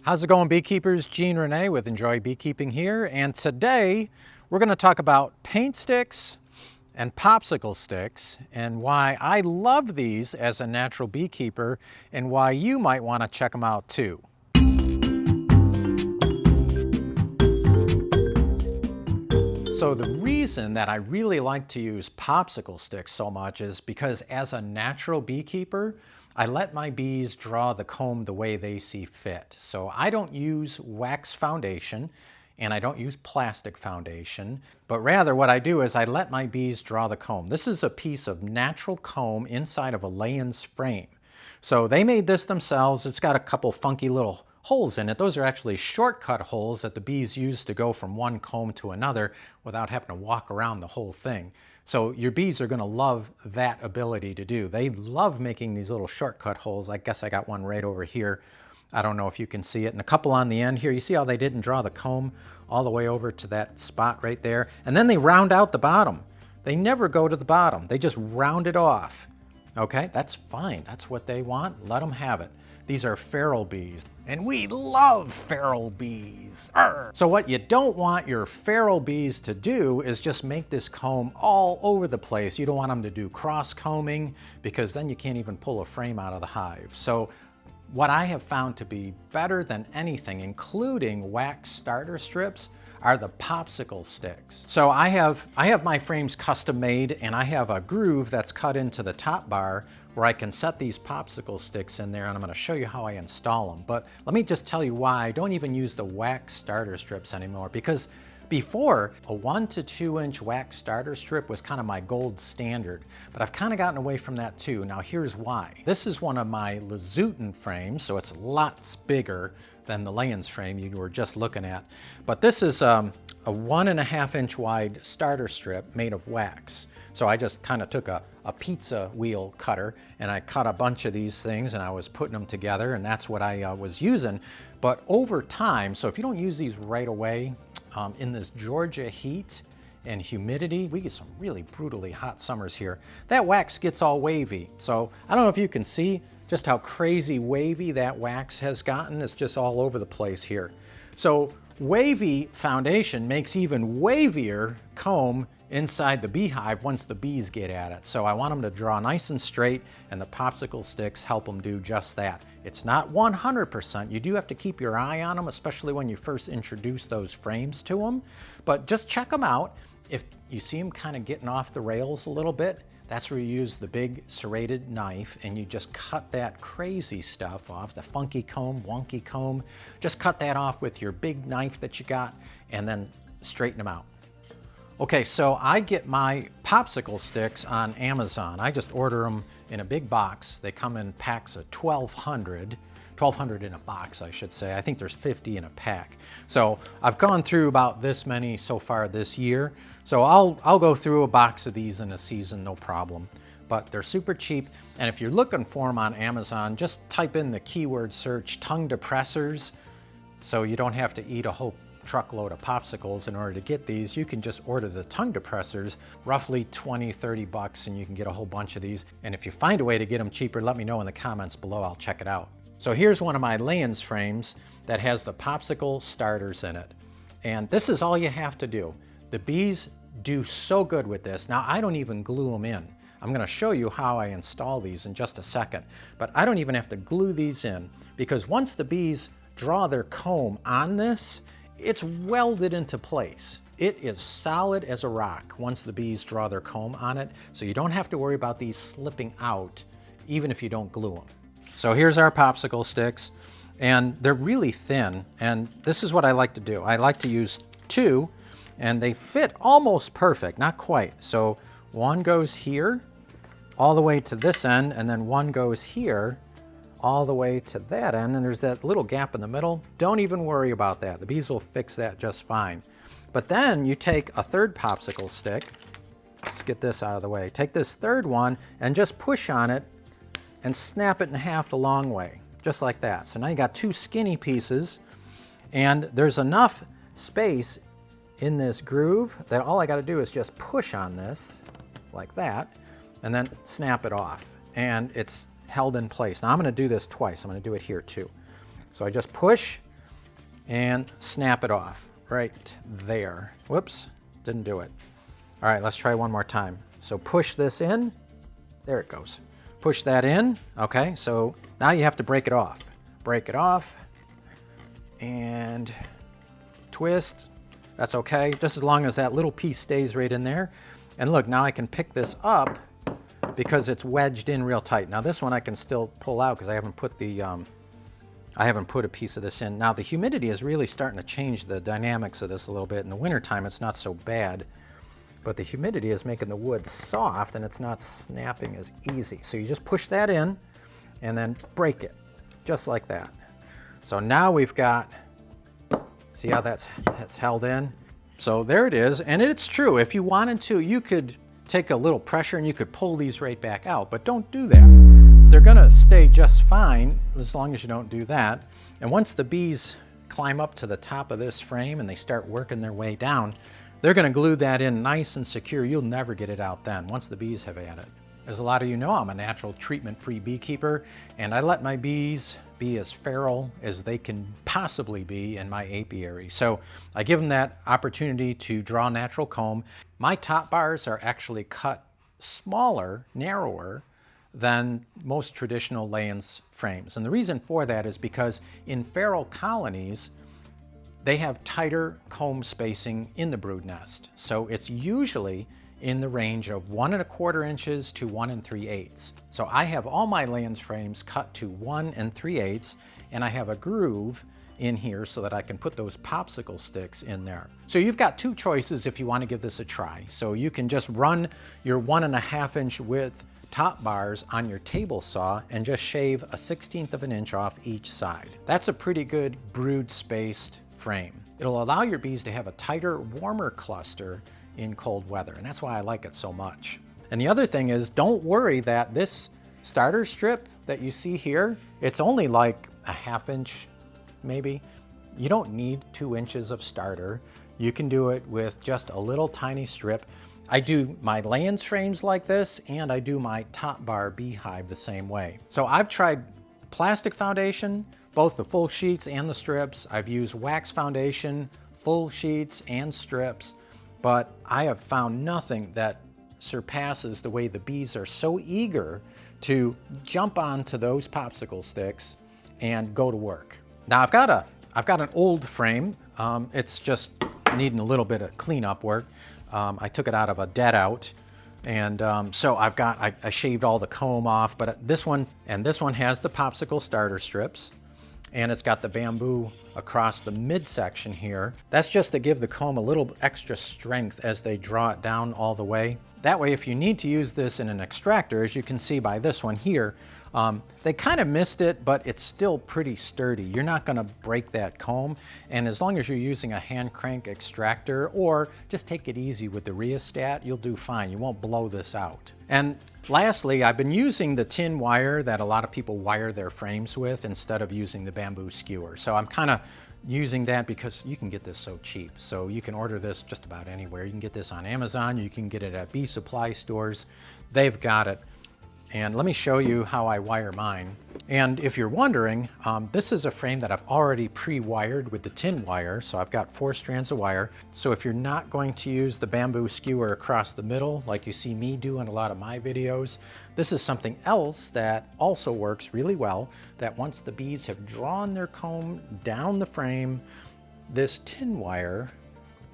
How's it going, beekeepers? Gene Renee with Enjoy Beekeeping here, and today we're going to talk about paint sticks and popsicle sticks and why I love these as a natural beekeeper and why you might want to check them out too. So the reason that I really like to use popsicle sticks so much is because as a natural beekeeper, I let my bees draw the comb the way they see fit. So I don't use wax foundation and I don't use plastic foundation, but rather what I do is I let my bees draw the comb. This is a piece of natural comb inside of a layens frame. So they made this themselves. It's got a couple funky little holes in it. Those are actually shortcut holes that the bees use to go from one comb to another without having to walk around the whole thing. So your bees are going to love that ability to do. They love making these little shortcut holes. I guess I got one right over here. I don't know if you can see it. And a couple on the end here. You see how they didn't draw the comb all the way over to that spot right there? And then they round out the bottom. They never go to the bottom. They just round it off. Okay, that's fine. That's what they want. Let them have it. These are feral bees, and we love feral bees. Arr! So what you don't want your feral bees to do is just make this comb all over the place. You don't want them to do cross combing because then you can't even pull a frame out of the hive. So what I have found to be better than anything, including wax starter strips, are the popsicle sticks. So I have my frames custom made, and I have a groove that's cut into the top bar where I can set these popsicle sticks in there, and I'm going to show you how I install them. But let me just tell you why I don't even use the wax starter strips anymore, because before, a 1 to 2 inch wax starter strip was kind of my gold standard, but I've kind of gotten away from that too. Now here's why. This is one of my Lazuten frames, so it's lots bigger than the layens frame you were just looking at. But this is a 1.5 inch wide starter strip made of wax. So I just kind of took a pizza wheel cutter and I cut a bunch of these things and I was putting them together, and that's what I was using. But over time, so if you don't use these right away, in this Georgia heat and humidity, we get some really brutally hot summers here, that wax gets all wavy. So I don't know if you can see just how crazy wavy that wax has gotten. It's just all over the place here. So wavy foundation makes even wavier comb inside the beehive once the bees get at it. So I want them to draw nice and straight, and the popsicle sticks help them do just that. It's not 100%. You do have to keep your eye on them, especially when you first introduce those frames to them. But just check them out. If you see them kind of getting off the rails a little bit, that's where you use the big serrated knife and you just cut that crazy stuff off, the funky comb, wonky comb. Just cut that off with your big knife that you got and then straighten them out. Okay, so I get my popsicle sticks on Amazon. I just order them in a big box. They come in packs of 1,200 in a box, I should say. I think there's 50 in a pack. So I've gone through about this many so far this year. So I'll go through a box of these in a season, no problem. But they're super cheap. And if you're looking for them on Amazon, just type in the keyword search tongue depressors, so you don't have to eat a whole truckload of popsicles in order to get these. You can just order the tongue depressors, roughly 20, 30 bucks, and you can get a whole bunch of these. And if you find a way to get them cheaper, let me know in the comments below. I'll check it out. So here's one of my layens frames that has the popsicle starters in it. And this is all you have to do. The bees do so good with this. Now I don't even glue them in. I'm going to show you how I install these in just a second, but I don't even have to glue these in, because once the bees draw their comb on this, it's welded into place. It is solid as a rock once the bees draw their comb on it, so you don't have to worry about these slipping out even if you don't glue them. So here's our popsicle sticks, and they're really thin, and this is what I like to do. I like to use 2, and they fit almost perfect, not quite. So one goes here all the way to this end, and then one goes here all the way to that end, and there's that little gap in the middle. Don't even worry about that. The bees will fix that just fine. But then you take a third popsicle stick. Let's get this out of the way. Take this third one and just push on it and snap it in half the long way, just like that. So now you got 2 skinny pieces, and there's enough space in this groove that all I got to do is just push on this like that and then snap it off, and it's held in place. Now I'm going to do this twice. I'm going to do it here too. So I just push and snap it off right there. Whoops, didn't do it. All right, let's try one more time. So push this in, there it goes. Push that in, okay, so now you have to break it off. Break it off and twist, that's okay, just as long as that little piece stays right in there. And look, now I can pick this up because it's wedged in real tight. Now this one I can still pull out because I haven't put a piece of this in. Now the humidity is really starting to change the dynamics of this a little bit. In the wintertime it's not so bad, but the humidity is making the wood soft and it's not snapping as easy. So you just push that in and then break it, just like that. So now we've got, see how that's held in? So there it is, and it's true, if you wanted to, you could take a little pressure and you could pull these right back out, but don't do that. They're gonna stay just fine as long as you don't do that. And once the bees climb up to the top of this frame and they start working their way down, they're gonna glue that in nice and secure. You'll never get it out then, once the bees have had it. As a lot of you know, I'm a natural treatment-free beekeeper, and I let my bees be as feral as they can possibly be in my apiary. So I give them that opportunity to draw natural comb. My top bars are actually cut smaller, narrower than most traditional laying frames. And the reason for that is because in feral colonies, they have tighter comb spacing in the brood nest. So it's usually in the range of 1 1/4 inches to 1 3/8. So I have all my laying frames cut to 1 3/8, and I have a groove in here so that I can put those popsicle sticks in there. So you've got two choices if you want to give this a try. So you can just run your 1 1/2 inch width top bars on your table saw and just shave a 1/16 of an inch off each side. That's a pretty good brood spaced frame. It'll allow your bees to have a tighter, warmer cluster in cold weather, and that's why I like it so much. And the other thing is, don't worry that this starter strip that you see here, it's only like a 1/2 inch maybe. You don't need 2 inches of starter. You can do it with just a little tiny strip. I do my laying frames like this, and I do my top bar beehive the same way. So I've tried plastic foundation, both the full sheets and the strips. I've used wax foundation, full sheets and strips, but I have found nothing that surpasses the way the bees are so eager to jump onto those popsicle sticks and go to work. Now I've got an old frame. It's just needing a little bit of cleanup work. I took it out of a dead out, and so I shaved all the comb off, but this one has the popsicle starter strips, and it's got the bamboo across the midsection here. That's just to give the comb a little extra strength as they draw it down all the way. That way, if you need to use this in an extractor, as you can see by this one here, they kind of missed it, but it's still pretty sturdy. You're not gonna break that comb, and as long as you're using a hand crank extractor, or just take it easy with the rheostat, you'll do fine. You won't blow this out. And lastly, I've been using the tin wire that a lot of people wire their frames with instead of using the bamboo skewer. So I'm kind of using that because you can get this so cheap. So you can order this just about anywhere. You can get this on Amazon, you can get it at bee supply stores. They've got it. And let me show you how I wire mine. And if you're wondering, this is a frame that I've already pre-wired with the tin wire. So I've got 4 strands of wire. So if you're not going to use the bamboo skewer across the middle, like you see me do in a lot of my videos, this is something else that also works really well, that once the bees have drawn their comb down the frame, this tin wire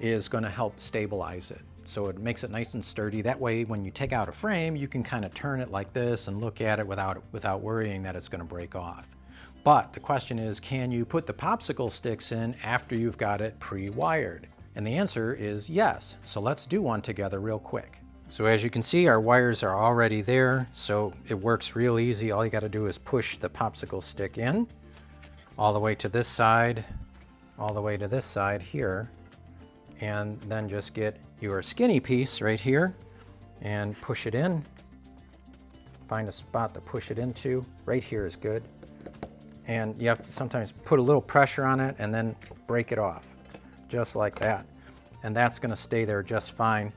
is going to help stabilize it. So it makes it nice and sturdy. That way, when you take out a frame, you can kind of turn it like this and look at it without worrying that it's going to break off. But the question is, can you put the popsicle sticks in after you've got it pre-wired? And the answer is yes. So let's do one together real quick. So as you can see, our wires are already there, so it works real easy. All you got to do is push the popsicle stick in all the way to this side, all the way to this side here, and then just get your skinny piece right here and push it in. Find a spot to push it into. Right here is good. And you have to sometimes put a little pressure on it and then break it off, just like that. And that's gonna stay there just fine.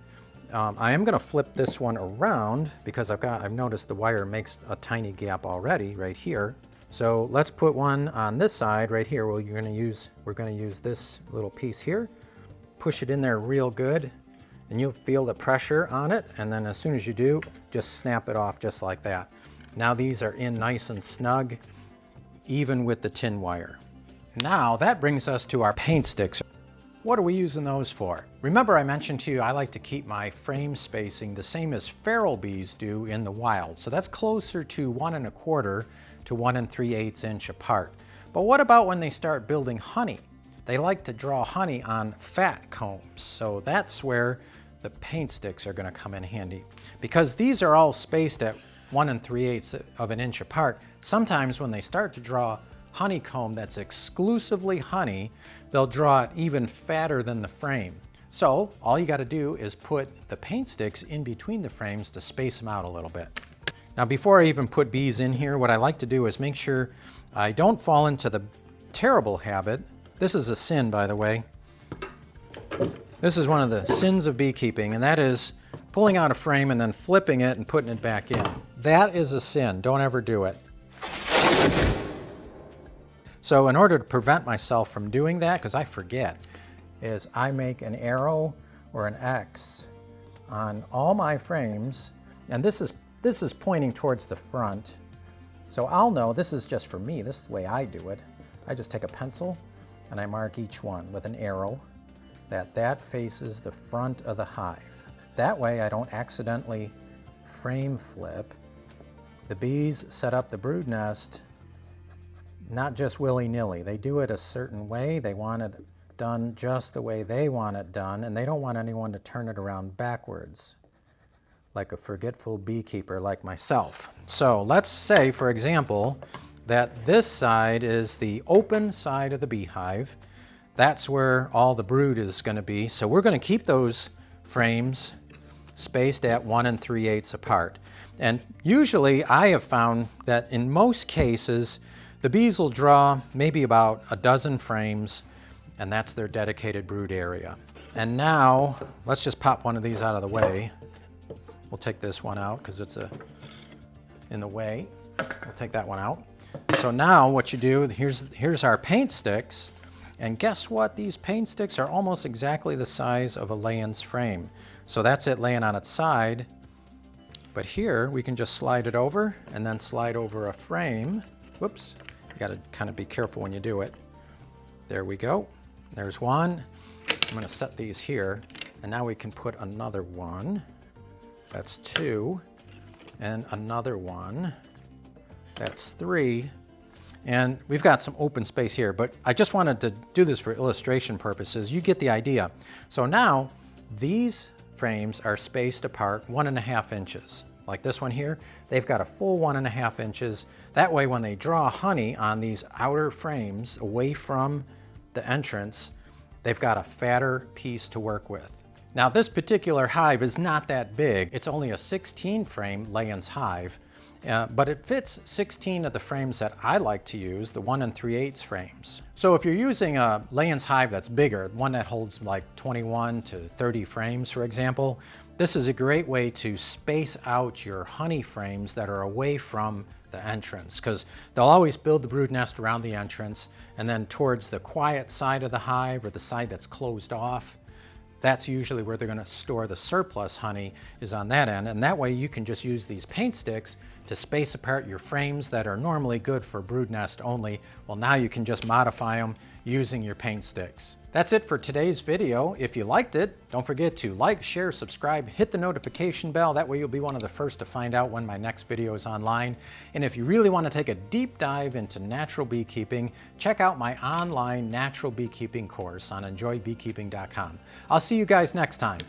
I am gonna flip this one around because I've noticed the wire makes a tiny gap already right here. So let's put one on this side right here. Well, we're going to use this little piece here. Push it in there real good, and you'll feel the pressure on it. And then as soon as you do, just snap it off just like that. Now these are in nice and snug, even with the tin wire. Now that brings us to our paint sticks. What are we using those for? Remember I mentioned to you I like to keep my frame spacing the same as feral bees do in the wild. So that's closer to 1 1/4 to 1 3/8 inch apart. But what about when they start building honey? They like to draw honey on fat combs. So that's where the paint sticks are going to come in handy. Because these are all spaced at 1 3/8 of an inch apart, sometimes when they start to draw honeycomb that's exclusively honey, they'll draw it even fatter than the frame. So all you got to do is put the paint sticks in between the frames to space them out a little bit. Now before I even put bees in here, what I like to do is make sure I don't fall into the terrible habit. This is a sin, by the way. This is one of the sins of beekeeping, and that is pulling out a frame and then flipping it and putting it back in. That is a sin. Don't ever do it. So in order to prevent myself from doing that, because I forget, is I make an arrow or an X on all my frames, and this is pointing towards the front. So I'll know this is just for me. This is the way I do it. I just take a pencil and I mark each one with an arrow that faces the front of the hive. That way I don't accidentally frame flip. The bees set up the brood nest not just willy-nilly. They do it a certain way. They want it done just the way they want it done, and they don't want anyone to turn it around backwards, like a forgetful beekeeper like myself. So let's say, for example, that this side is the open side of the beehive. That's where all the brood is going to be. So we're going to keep those frames spaced at 1 3/8 apart. And usually I have found that in most cases, the bees will draw maybe about a dozen frames, and that's their dedicated brood area. And now, let's just pop one of these out of the way. We'll take this one out because it's in the way. We'll take that one out. So now what you do, here's our paint sticks. And guess what? These paint sticks are almost exactly the size of a layin's frame. So that's it laying on its side. But here we can just slide it over and then slide over a frame. Whoops. You got to kind of be careful when you do it. There we go. There's one. I'm going to set these here. And now we can put another one. That's 2. And another one. That's 3. And we've got some open space here, but I just wanted to do this for illustration purposes. You get the idea. So now these frames are spaced apart 1 1/2 inches. Like this one here, they've got a full 1 1/2 inches. That way when they draw honey on these outer frames away from the entrance, they've got a fatter piece to work with. Now this particular hive is not that big. It's only a 16 frame layin's hive. But it fits 16 of the frames that I like to use, the 1 3/8 frames. So if you're using a layin's hive that's bigger, one that holds like 21 to 30 frames, for example, this is a great way to space out your honey frames that are away from the entrance, because they'll always build the brood nest around the entrance, and then towards the quiet side of the hive or the side that's closed off, that's usually where they're going to store the surplus honey, is on that end. And that way you can just use these paint sticks to space apart your frames that are normally good for brood nest only. Well, now you can just modify them using your paint sticks. That's it for today's video. If you liked it, don't forget to like, share, subscribe, hit the notification bell. That way you'll be one of the first to find out when my next video is online. And if you really want to take a deep dive into natural beekeeping, check out my online natural beekeeping course on enjoybeekeeping.com. I'll see you guys next time.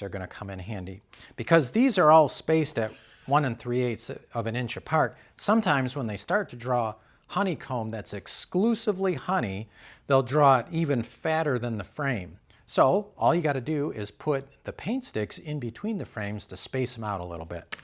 are going to come in handy. Because these are all spaced at 1 3/8 of an inch apart, sometimes when they start to draw honeycomb that's exclusively honey, they'll draw it even fatter than the frame. So all you got to do is put the paint sticks in between the frames to space them out a little bit.